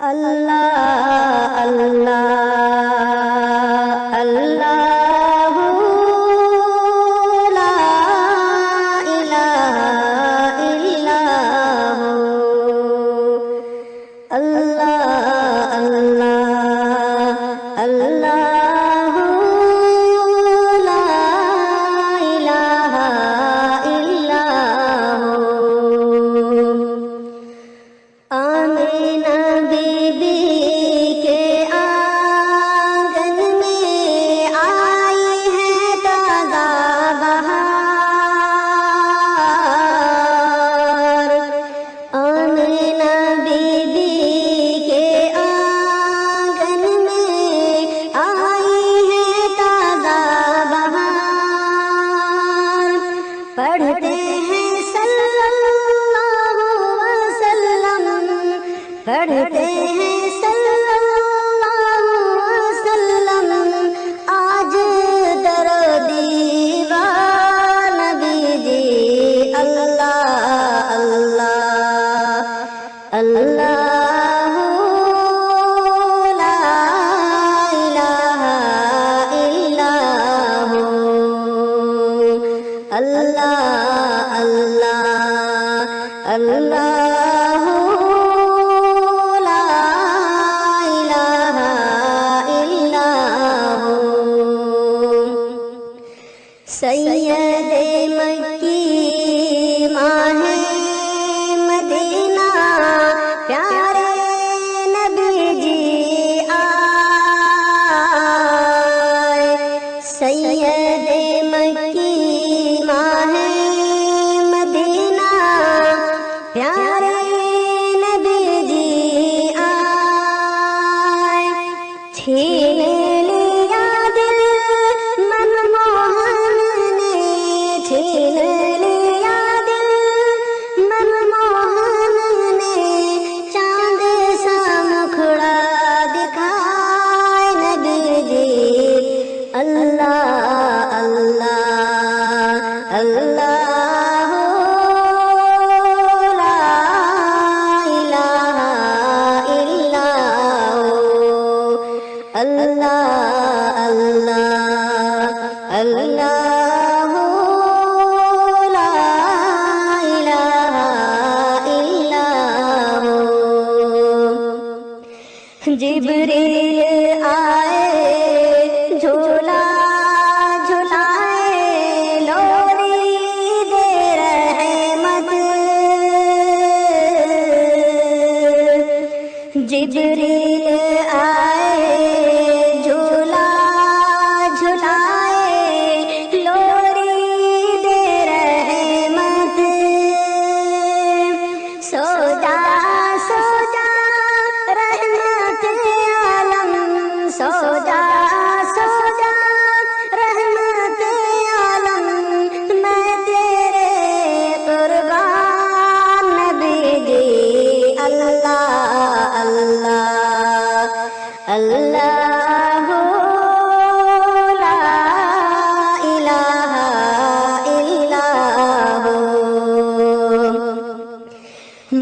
اللہ اللہ اللہ لا الہ الا اللہ اللہ اللہ لا الہ الا آمینہ بی بی کے آنگن میں آئی ہے تازہ بہار، آمینہ بی بی کے آنگن میں آئی ہے تازہ بہار، پڑھتے ہیں صلی اللہ وسلم، پڑھتے ہیں صلی اللہ وسلم، آج درو دیوان نبی جی، اللہ اللہ اللہ لا الہ الا اللہ اللہ اللہ لا الہ الا سید مکی ماہ مدینہ پیارے نبی جی آئے، سید مکی ماہ مدینہ پیارے نبی جی آئے، چھین لیا دل منموہن نے، چھین لیا دل منموہن نے، چاند سا مکھڑا دکھائے نبی جی، اللہ اللہ اللہ لا الہ الا اللہ اللہ اللہ لا الہ الا جبریل آئے جھولا جھلائے لوری دے رحمت، جبریل آئے جھولا جھلائے لوری دے رحمت، سو جا رحمت عالم، سو جا رحمت عالم، میں تیرے قربان نبی جی، اللہ اللہ اللہ لا الہ الا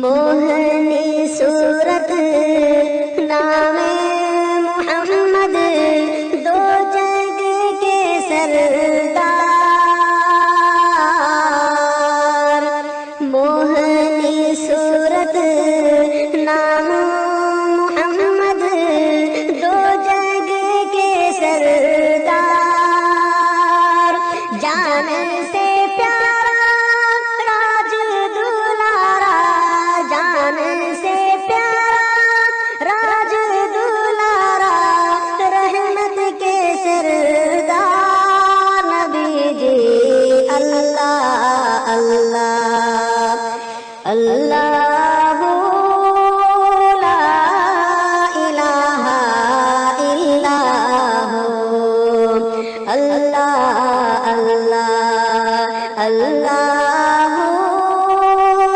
موہنی صورت نام محمد، دو جگ کے سردار، موہنی صورت نام محمد، دو جگ کے سردار، جان سے پیارا راج دلارا، جان سے پیارا راج دلارا، رحمت کے سردار نبی جی، اللہ اللہ اللہ لا الہ الا اللہ اللہ اللہ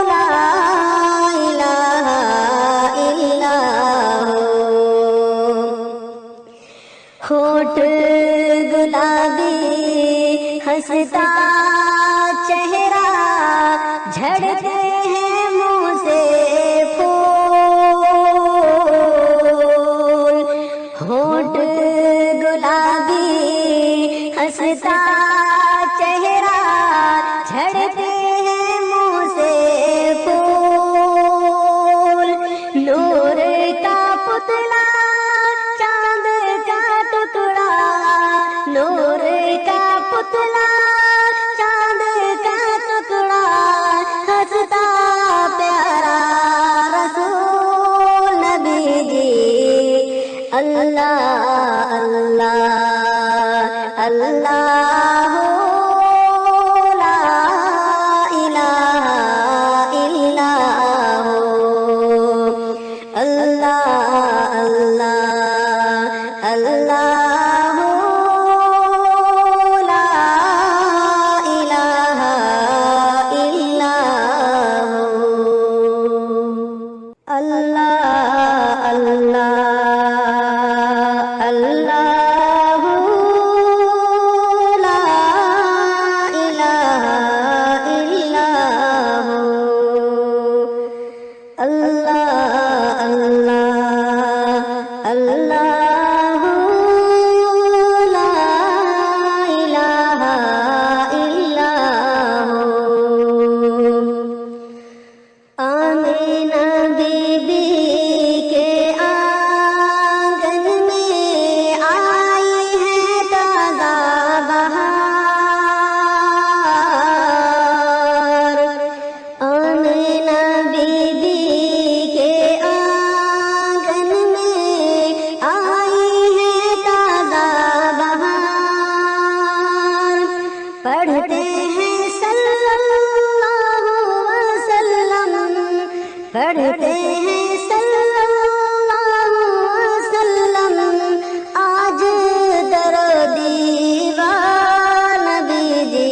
لا الہ الا ہوٹھ گلابی ہنستا چہرہ جھڑتے ہیں منہ سے پھول، ہنستا چہرہ جھڑتے ہیں منہ سے پھول، نور کا پتلا چاند کا ٹکڑا، نور کا پتلا چاند کا ٹکڑا، ہنستا پیارا رسول نبی جی، اللہ اللہ اللہ لا الہ الا ہو، اللہ اللہ اللہ لا الہ الا ہو، اللہ اللہ اللہ لا الہ الا ہو، اللہ اللہ اللہ لا الہ الا ہو۔ آمینہ بی بی کے آنگن میں آئی ہے تازہ بہار، آمینہ بی بی کے آنگن میں آئی ہے تازہ بہار، پڑھتے ہیں صلی اللہ وسلم، پڑھتے ہیں صلی اللہ وسلم، آج در دیوار نبی جی،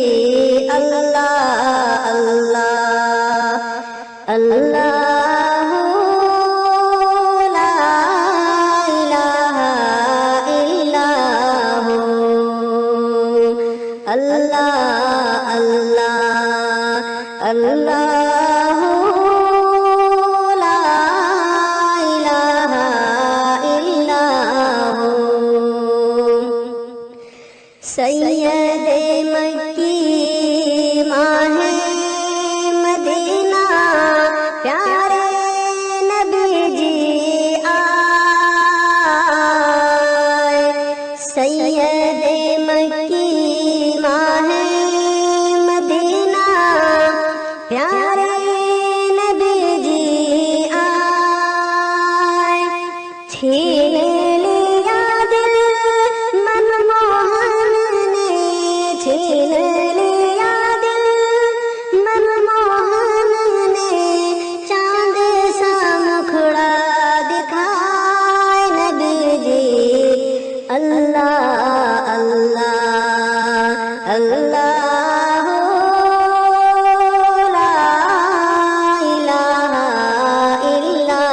اللہ اللہ اللہ لا الہ الا ہو، اللہ اللہ اللہ لا الہ الا ہو۔ سید مکی ماہ مدینہ پیارے نبی جی آئے، سید مکی ماہ مدینہ پیارے نبی جی آئے، چھین لیا دل منموہن نے، چھین لیا دل منموہن نے، چاند سا مکھڑا دکھائے نبی جی، اللہ اللہ اللہ لا الہ الا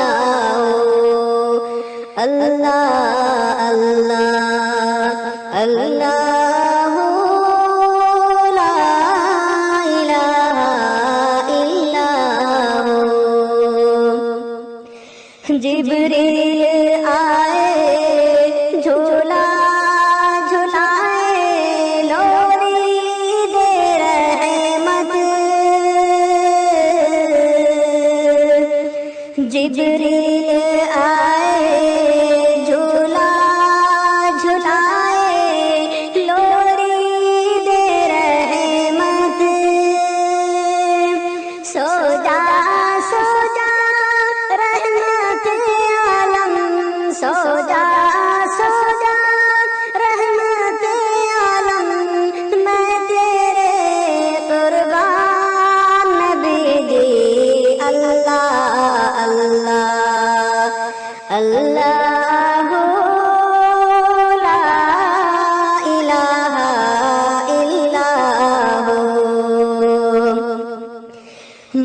ہو، اللہ اللہ اللہ لا الہ الا ہو۔ جبریل آئے جھولا جھلائے، لوری دے رحمت، جبریل آئے جھولا جھلائے، لوری دے رحمت، سو جا سو جا رحمت عالم، سو جا سو جا رحمت عالم، میں تیرے قربان نبی جی، اللہ اللہ اللہ لا الہ الا ہو۔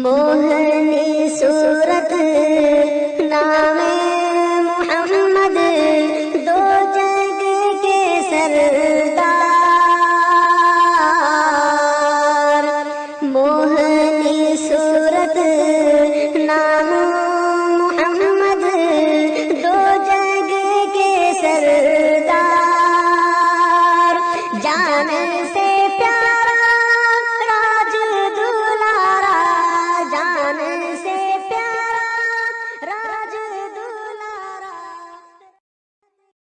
موہنی صورت نام محمد، دو جگ کے سردار، موہنی صورت نام محمد، دو جگ کے سردار، جان